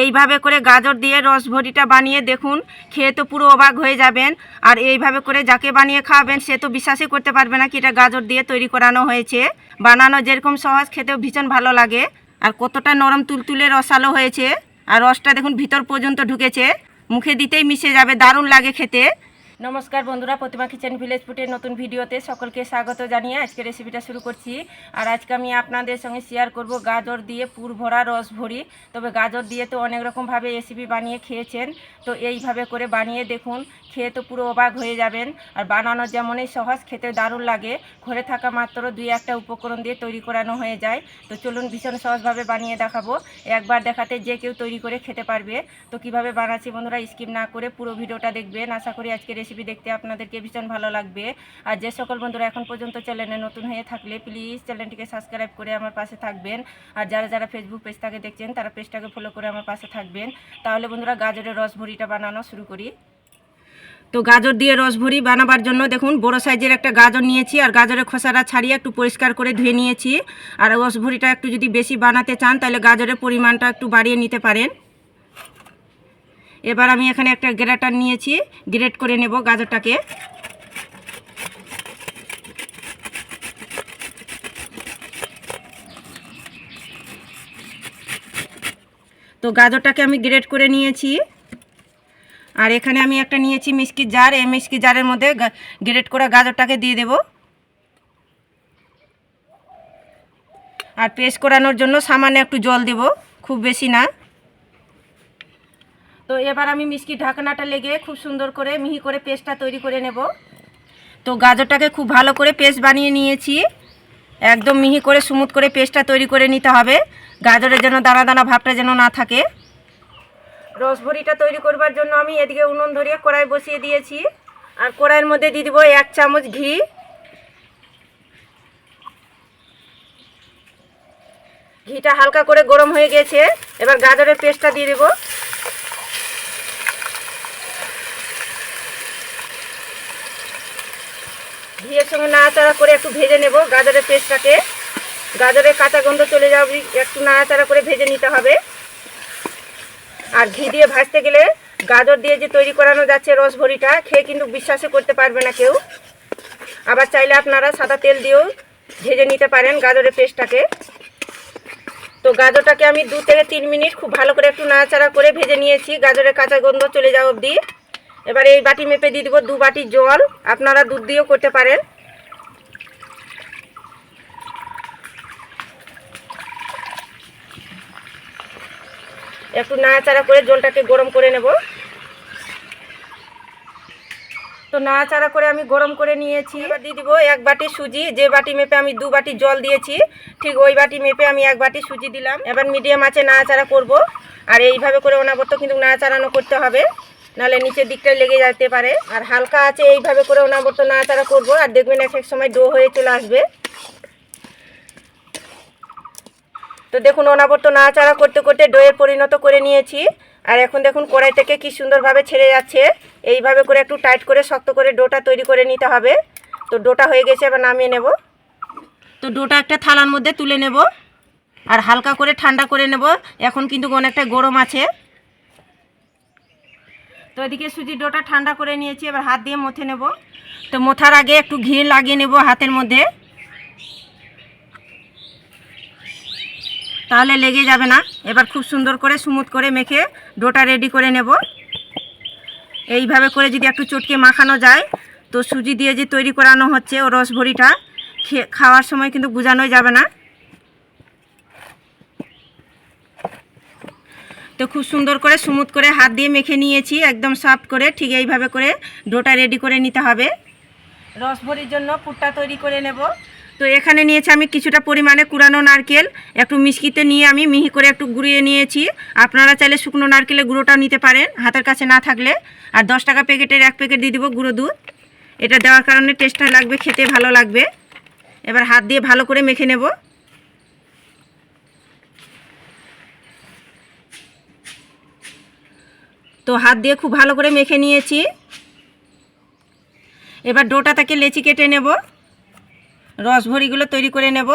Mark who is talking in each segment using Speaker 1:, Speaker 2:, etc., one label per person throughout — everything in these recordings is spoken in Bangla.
Speaker 1: এইভাবে করে গাজর দিয়ে রসভরিটা বানিয়ে দেখুন, খেয়ে তো পুরো অবাক হয়ে যাবেন। আর এইভাবে করে যাকে বানিয়ে খাওয়াবেন সে তো বিশ্বাসই করতে পারবে না কি এটা গাজর দিয়ে তৈরি করানো হয়েছে। বানানো যেরকম সহজ, খেতেও ভীষণ ভালো লাগে। আর কতটা নরম তুলতুলে রসালো হয়েছে, আর রসটা দেখুন ভিতর পর্যন্ত ঢুকেছে, মুখে দিতেই মিশে যাবে, দারুণ লাগে খেতে। নমস্কার বন্ধুরা, প্রতিমা কিচেন ভিলেজ ফুডের নতুন ভিডিওতে সকলকে স্বাগত জানিয়ে আজকে রেসিপিটা শুরু করছি। আর আজকে আমি আপনাদের সঙ্গে শেয়ার করব গাজর দিয়ে পুর ভরা রসভরি। তবে গাজর দিয়ে তো অনেক রকমভাবে রেসিপি বানিয়ে খেয়েছেন, তো এইভাবে করে বানিয়ে দেখুন, খেয়ে তো পুরো অবাক হয়ে যাবেন। আর বানানো যেমনই সহজ, খেতে দারুণ লাগে। ঘরে থাকা মাত্র 2-1টা উপকরণ দিয়ে তৈরি করানো হয়ে যায়। তো চলুন ভীষণ সহজভাবে বানিয়ে দেখাবো। একবার দেখাতে যে কেউ তৈরি করে খেতে পারবে। তো কিভাবে বানাচ্ছি বন্ধুরা, স্কিপ না করে পুরো ভিডিওটা দেখবেন। আশা করি আজকে রেসিপি দেখতে আপনাদেরকে ভীষণ ভালো লাগবে। আর যে সকল বন্ধুরা এখন পর্যন্ত চ্যানেলে নতুন হয়ে থাকলে প্লিজ চ্যানেলটিকে সাবস্ক্রাইব করে আমার পাশে থাকবেন। আর যারা যারা ফেসবুক পেজ থেকে দেখছেন তারা পেজটাকে ফলো করে আমার পাশে থাকবেন। তাহলে বন্ধুরা গাজরের রসভরিটা বানানো শুরু করি। তো গাজর দিয়ে রসভরি বানাবার জন্য দেখুন বড় সাইজের একটা গাজর নিয়েছি, আর গাজরের খোসাটা ছাড়িয়ে একটু পরিষ্কার করে ধুয়ে নিয়েছি। আর রসভরিটা একটু যদি বেশি বানাতে চান তাহলে গাজরের পরিমাণটা একটু বাড়িয়ে নিতে পারেন। এবার আমি এখানে একটা গ্রেটার নিয়েছি, গ্রেট করে নেব গাজরটাকে। তো গাজরটাকে আমি গ্রেট করে নিয়েছি। আর এখানে আমি একটা নিয়েছি মিক্সির জার, এই মিক্সির জারের মধ্যে গ্রেট করা গাজরটাকে দিয়ে দেব। আর পেস্ট করানোর জন্য সামান্য একটু জল দেব, খুব বেশি না। তো এবার আমি মিষ্টির ঢাকনাটা লেগে খুব সুন্দর করে মিহি করে পেস্টটা তৈরি করে নেব। তো গাজরটাকে খুব ভালো করে পেস্ট বানিয়ে নিয়েছি, একদম মিহি করে স্মুথ করে পেস্টটা তৈরি করে নিতে হবে, গাজরের যেন দানা দানা ভাবটা যেন না থাকে। রসভরিটা তৈরি করবার জন্য আমি এদিকে উনুন ধরিয়ে কড়াই বসিয়ে দিয়েছি। আর কড়াইয়ের মধ্যে দিয়ে দিব 1 চামচ ঘি। ঘিটা হালকা করে গরম হয়ে গেছে, এবার গাজরের পেস্টটা দিয়ে দেব। ঘিয়ের সঙ্গে নাড়াচাড়া করে একটু ভেজে নেব গাজরের পেস্টটাকে। গাজরের কাঁচা গন্ধ চলে যাবে, একটু নাড়াচাড়া করে ভেজে নিতে হবে। আর ঘি দিয়ে ভাজতে গেলে গাজর দিয়ে যে তৈরি করানো যাচ্ছে রসভরিটা, খেয়ে কিন্তু বিশ্বাসই করতে পারবে না কেউ। আবার চাইলে আপনারা সাদা তেল দিয়েও ভেজে নিতে পারেন গাজরের পেস্টটাকে। তো গাজরটাকে আমি 2 থেকে 3 মিনিট খুব ভালো করে একটু নাড়াচাড়া করে ভেজে নিয়েছি, গাজরের কাঁচা গন্ধ চলে যাওয়া অবধি। এবার এই বাটি মেপে দিয়ে দিব 2 বাটি জল, আপনারা দুধ দিয়েও করতে পারেন। একটু নাড়াচাড়া করে জলটাকে গরম করে নেব। তো নাড়াচাড়া করে আমি গরম করে নিয়েছি। এবার দিয়ে দিব 1 বাটি সুজি। যে বাটি মেপে আমি 2 বাটি জল দিয়েছি, ঠিক ওই বাটি মেপে আমি 1 বাটি সুজি দিলাম। এবার মিডিয়াম আঁচে নাড়াচাড়া করব। আর এইভাবে করে অনবরত কিন্তু নাড়াচাড়ানো করতে হবে, নাহলে নিচের দিকটায় লেগে যেতে পারে। আর হালকা আছে এইভাবে করে অনবরত নাড়াচাড়া করব, আর দেখবেন এক সময় ডো হয়ে চলে আসবে। তো দেখুন অনবরত নাড়াচাড়া করতে করতে ডোয়ের পরিণত করে নিয়েছি। আর এখন দেখুন কড়াই থেকে কি সুন্দরভাবে ছেড়ে যাচ্ছে। এইভাবে করে একটু টাইট করে শক্ত করে ডোটা তৈরি করে নিতে হবে। তো ডোটা হয়ে গেছে, এবার নামিয়ে নেব। তো ডোটা একটা থালার মধ্যে তুলে নেব, আর হালকা করে ঠান্ডা করে নেব। এখন কিন্তু অনেকটা গরম আছে। তো এদিকে সুজির ডোটা ঠান্ডা করে নিয়েছি, এবার হাত দিয়ে মথে নেব। তো মথার আগে একটু ঘি লাগিয়ে নেব হাতের মধ্যে, তাহলে লেগে যাবে না। এবার খুব সুন্দর করে স্মুথ করে মেখে ডোটা রেডি করে নেব। এইভাবে করে যদি একটু চটকে মাখানো যায়, তো সুজি দিয়ে যে তৈরি করানো হচ্ছে ও রসভরিটা খাওয়ার সময় কিন্তু বোঝানোই যাবে না। তো খুব সুন্দর করে স্মুথ করে হাত দিয়ে মেখে নিয়েছি, একদম সফট করে। ঠিক এইভাবে করে ডোটা রেডি করে নিতে হবে। রসভরির জন্য পুরটা তৈরি করে নেব। তো এখানে নিয়েছি আমি কিছুটা পরিমাণে কুড়ানো নারকেল, একটু মিষ্টিতে নিয়ে আমি মিহি করে একটু গুঁড়িয়ে নিয়েছি। আপনারা চাইলে শুকনো নারকেলের গুঁড়োটাও নিতে পারেন হাতের কাছে না থাকলে। আর 10 টাকা প্যাকেটের 1 প্যাকেট দিয়ে দিব গুঁড়ো দুধ। এটা দেওয়ার কারণে টেস্টটা লাগবে, খেতে ভালো লাগবে। এবার হাত দিয়ে ভালো করে মেখে নেব। তো হাত দিয়ে খুব ভালো করে মেখে নিয়েছি। এবার ডোটা থেকে লেচি কেটে নেব, রসভরিগুলো তৈরি করে নেব।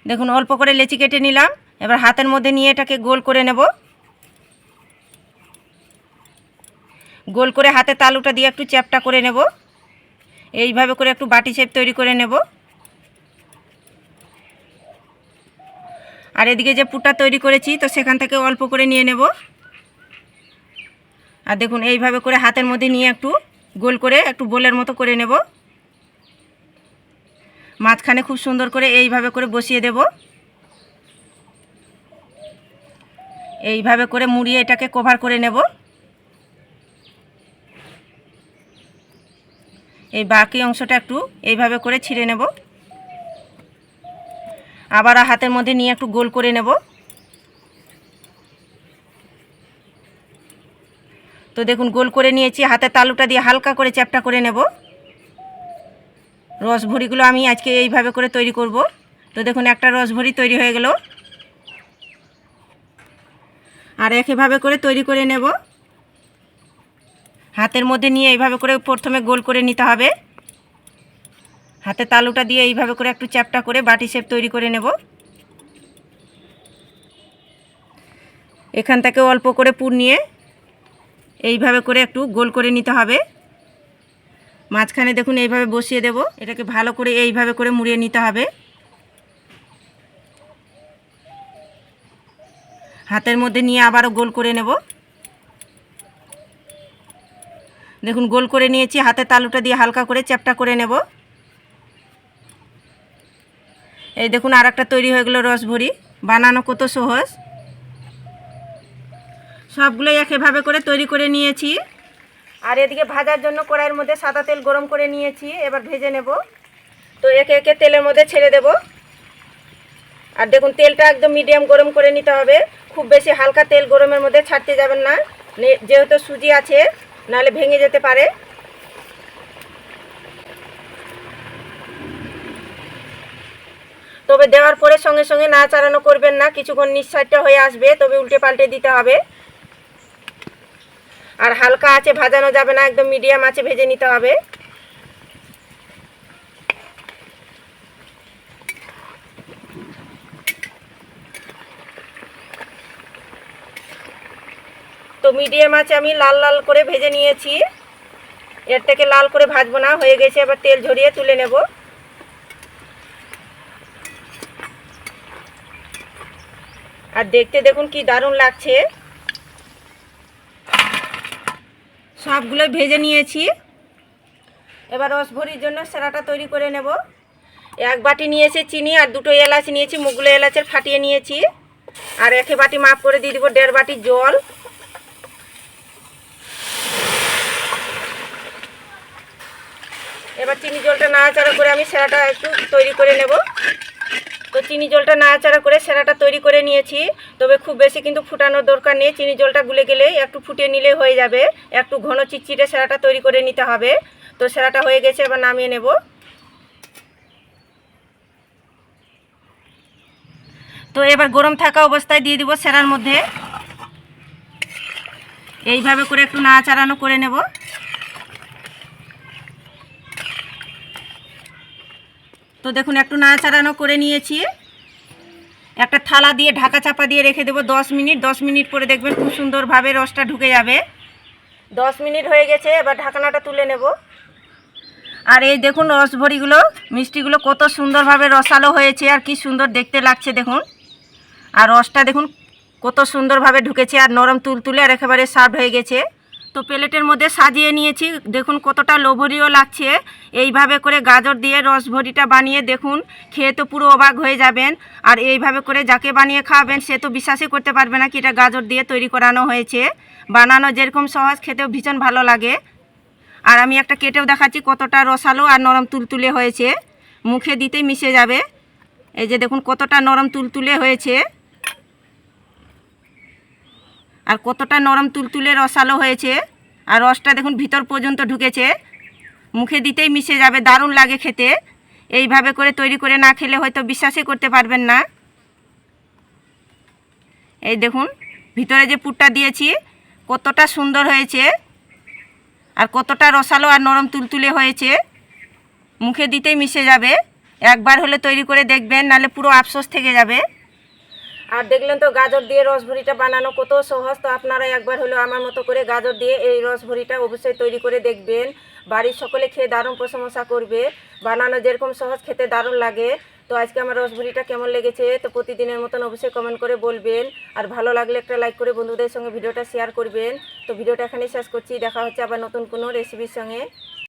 Speaker 1: দেখুন অল্প করে লেচি কেটে নিলাম। এবার হাতের মধ্যে নিয়ে এটাকে গোল করে নেব। গোল করে হাতে তালুটা দিয়ে একটু চ্যাপটা করে নেব। এইভাবে করে একটু বাটি শেপ তৈরি করে নেব। আর এদিকে যে পুরটা তৈরি করেছি তো সেখান থেকে অল্প করে নিয়ে নেব। আর দেখুন এইভাবে করে হাতের মধ্যে নিয়ে একটু গোল করে একটু বোলের মতো করে নেব। মাঝখানে খুব সুন্দর করে এইভাবে করে বসিয়ে দেব। এইভাবে করে মুড়িয়ে এটাকে কভার করে নেব। এই বাকি অংশটা একটু এইভাবে করে ছিঁড়ে নেব। আবার হাতের মধ্যে নিয়ে একটু গোল করে নেব। তো দেখুন গোল করে নিয়েছি, হাতে তালুটা দিয়ে হালকা করে চ্যাপটা করে নেব। রসভরিগুলো আমি আজকে এইভাবে করে তৈরি করব। তো দেখুন একটা রসভরি তৈরি হয়ে গেল। আর একইভাবে করে তৈরি করে নেব। হাতের মধ্যে নিয়ে এইভাবে করে প্রথমে গোল করে নিতে হবে। হাতে তালুটা দিয়ে এইভাবে করে একটু চ্যাপটা করে বাটি শেপ তৈরি করে নেব। এখান থেকে অল্প করে পুর নিয়ে এইভাবে করে একটু গোল করে নিতে হবে। মাঝখানে দেখুন এইভাবে বসিয়ে দেব। এটাকে ভালো করে এইভাবে করে মুড়িয়ে নিতে হবে। হাতের মধ্যে নিয়ে আবারও গোল করে নেব। দেখুন গোল করে নিয়েছি, হাতে তালুটা দিয়ে হালকা করে চ্যাপটা করে নেব। এই দেখুন আর একটা তৈরি হয়ে গেল রসভরি। বানানো কত সহজ। সবগুলোই একইভাবে করে তৈরি করে নিয়েছি। আর এদিকে ভাজার জন্য কড়াইয়ের মধ্যে সাদা তেল গরম করে নিয়েছি, এবার ভেজে নেব। তো একে একে তেলের মধ্যে ছেড়ে দেব। আর দেখুন তেলটা একদম মিডিয়াম গরম করে নিতে হবে, খুব বেশি হালকা তেল গরমের মধ্যে ছাড়তে যাবেন না, যেহেতু সুজি আছে নাহলে ভেঙে যেতে পারে। তবে দেওয়ার পরে সঙ্গে সঙ্গে নাড়াচাড়ানো করবেন না, কিছুক্ষণ নিঃসারটা হয়ে আসবে তবে উল্টে পাল্টে দিতে হবে। আর হালকা আছে ভাজানো যাবে না, একদম মিডিয়াম আছে ভেজে নিতে হবে। তো মিডিয়াম আছে আমি লাল লাল করে ভেজে নিয়েছি। এর থেকে লাল করে ভাজবো না, হয়ে গেছে। এবার তেল ঝরিয়ে তুলে নেব। আর দেখতে দেখুন কি দারুণ লাগছে। সবগুলো ভেজে নিয়েছি। এবার রসভরির জন্য সেরাটা তৈরি করে নেব। এক বাটি নিয়েছি চিনি আর দুটো এলাচ নিয়েছি, মুগগুলো এলাচের ফাটিয়ে নিয়েছি। আর একে বাটি মাপ করে দিয়ে দিব 1.5 বাটি জল। এবার চিনি জলটা নাড়াচাড়া করে আমি সেরাটা একটু তৈরি করে নেব। তো চিনি জলটা নাড়াচাড়া করে সেরাটা তৈরি করে নিয়েছি। তবে খুব বেশি কিন্তু ফুটানোর দরকার নেই, চিনি জলটা গুলে গেলেই একটু ফুটিয়ে নিলে হয়ে যাবে। একটু ঘন চিটচিটে সেরাটা তৈরি করে নিতে হবে। তো সেরাটা হয়ে গেছে, এবার নামিয়ে নেব। তো এবার গরম থাকা অবস্থায় দিয়ে দিব সেরার মধ্যে। এইভাবে করে একটু নাড়াচাড়ানো করে নেব। তো দেখুন একটু নাড়াচাড়ানো করে নিয়েছি। একটা থালা দিয়ে ঢাকা চাপা দিয়ে রেখে দেবো 10 মিনিট। 10 মিনিট পরে দেখবেন খুব সুন্দরভাবে রসটা ঢুকে যাবে। 10 মিনিট হয়ে গেছে, এবার ঢাকনাটা তুলে নেব। আর এই দেখুন রসভরিগুলো মিষ্টিগুলো কত সুন্দরভাবে রসালো হয়েছে আর কি সুন্দর দেখতে লাগছে দেখুন। আর রসটা দেখুন কত সুন্দরভাবে ঢুকেছে আর নরম তুলতুলে আর একেবারে সার্ভ হয়ে গেছে। তো প্লেটের মধ্যে সাজিয়ে নিয়েছি, দেখুন কতটা লোভনীয় লাগছে। এইভাবে করে গাজর দিয়ে রসভরিটা বানিয়ে দেখুন, খেয়ে তো পুরো অবাক হয়ে যাবেন। আর এইভাবে করে যাকে বানিয়ে খাওয়াবেন সে তো বিশ্বাসই করতে পারবে না কি এটা গাজর দিয়ে তৈরি করানো হয়েছে। বানানো যেরকম সহজ, খেতেও ভীষণ ভালো লাগে। আর আমি একটা কেটেও দেখাচ্ছি কতটা রসালো আর নরম তুলতুলে হয়েছে, মুখে দিতেই মিশে যাবে। এই যে দেখুন কতটা নরম তুলতুলে হয়েছে আর কতটা নরম তুলতুলে রসালো হয়েছে। আর রসটা দেখুন ভিতর পর্যন্ত ঢুকেছে, মুখে দিতেই মিশে যাবে, দারুণ লাগে খেতে। এইভাবে করে তৈরি করে না খেলে হয়তো বিশ্বাসই করতে পারবেন না। এই দেখুন ভিতরে যে পুরটা দিয়েছি কতটা সুন্দর হয়েছে আর কতটা রসালো আর নরম তুলতুলে হয়েছে, মুখে দিতেই মিশে যাবে। একবার হলে তৈরি করে দেখবেন, নাহলে পুরো আফসোস থেকে যাবে। আর দেখলেন তো গাজর দিয়ে রসভরিটা বানানো কত সহজ। তো আপনারা একবার হলো আমার মতো করে গাজর দিয়ে এই রসভরিটা অবশ্যই তৈরি করে দেখবেন। বাড়ির সকলে খেয়ে দারুণ প্রশংসা করবে। বানানো যেরকম সহজ, খেতে দারুণ লাগে। তো আজকে আমার রসভরিটা কেমন লেগেছে তো প্রতিদিনের মতন অবশ্যই কমেন্ট করে বলবেন। আর ভালো লাগলে একটা লাইক করে বন্ধুদের সঙ্গে ভিডিওটা শেয়ার করবেন। তো ভিডিওটা এখানেই শেষ করছি। দেখা হচ্ছে আবার নতুন কোনো রেসিপির সঙ্গে।